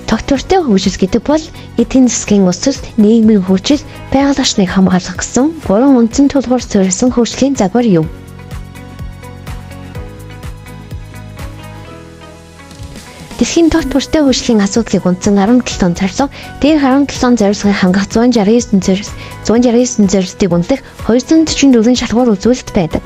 Тогтвортой хөгжил гэдэг бол эдийн засгийн өсөлт, нийгмийн хөгжил, байгаль орчныг хамгаалах гэсэн 3 үндсэн тулгуур суурилсан хөгжлийн загвар юм. Дэлхийн тогтвортой хөгжлийн асуудлыг үндсэн 17 он зорилго, дээрх 17 зорилгыг хангах 169 зорилтыг үнэлэх 244 шалгуур үзүүлэлт байдаг.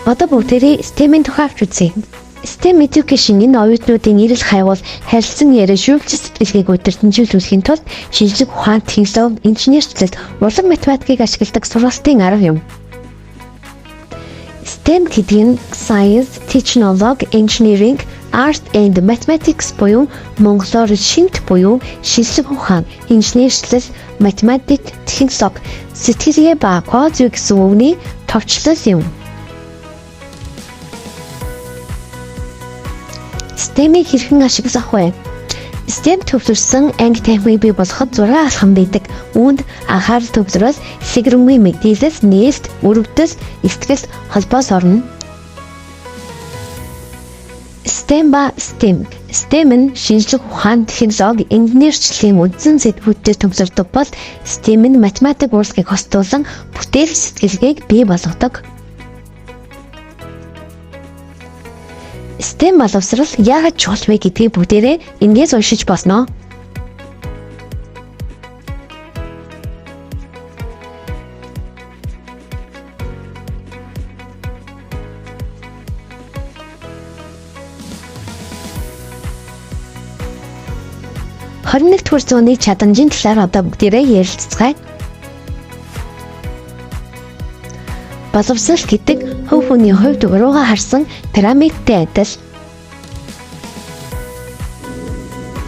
Одоо бүгдээрээ STEM-ийн тухай авч үзье. STEM education-ийн оюутнуудын эрэл хайвал харилцан яриа шүүгч сэтгэлгээг удирдамжуулахын тулд шинжлэх ухаан, технологи, инженерчлэл, урлаг математикийг ашигладаг сургалтын арга юм. STEM гэдэг нь Science, Technology, Engineering, Art and Mathematics буюу монголоор шинт буюу шинжлэх ухаан, инженерчлэл, математик, технологи, сэтгэлгээ ба код зүй гэсэн үгний товчлол юм. STEM-ийг хэрхэн ашиглах вэ? STEM төвлөрсөн анги танхимыг бий болгоход 6 алхам байдаг. Үүнд анхаарал төвлөрөөс сэгрэмгийн мэдээлэл, нээлт, өрөвдөл, ихтгэл, холбоос орно. STEM ба STEM. STEM нь шинжлэх ухаан, технологи, инженерчлэлийн үндсэн сэдвүүдээр төвлөрдөг бол STEM нь математик урлагийг хостуулан бүтээл сэтгэлгээг бий болгодог. STEM боловсрал яагаад чухал вэ гэдгийг бүгдээрээ ингээс уншиж болно. Хоригдох зууны чадамжийн талаар одоо бүгдээрээ ярилцгаая. Боловсрал гэдэг хувь хүний хувьд руугаа харсан пирамидтэй адил.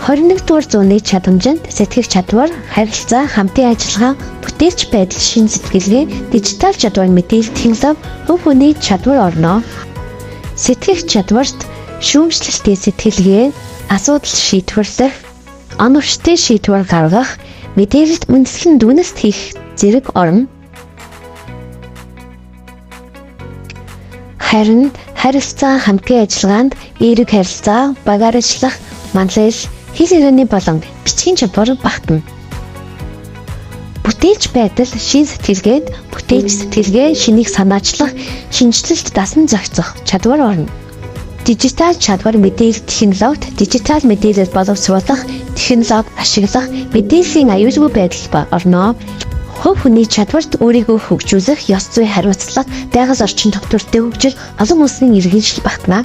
21-р зууны чадамжинд сэтгэх чадвар, харилцаа, хамтын ажиллагаа, бүтээлч байдал, шин сэтгэлгээ, дижитал чадвар, мэдээлэл, технологи хувь хүний чадвар орно. Сэтгэх чадварт шүүмжлэлтийн сэтгэлгээ, асуудал шийдвэрлэх, оновчтой шийдвэр гаргах, мэдээлэлд үндэслэн дүнэст хийх зэрэг орно. Харин харилцаа, хамтын ажиллагаанд эерэг харилцаа, багаар ажиллах, манлайлал, хэл ярианы болон бичгийн чадвар багтана. Бүтээлч байдал, шин сэтгэлгээд, бүтээлч сэтгэлгээ, шинийг санаачлах, шинжлэлт дасан зохицох чадвар орно. Дижитал чадвар, мэдээлэл, технологид дижитал мэдээлэл боловсруулах, технологи ашиглах, мэдээллийн аюулгүй байдал орно. Хувь хүний чадварт өөрийгөө хөгжүүлэх, ёс зүй хариуцлага, байгаль орчин тогтвортой хөгжил олон улсын иргэншил багтана.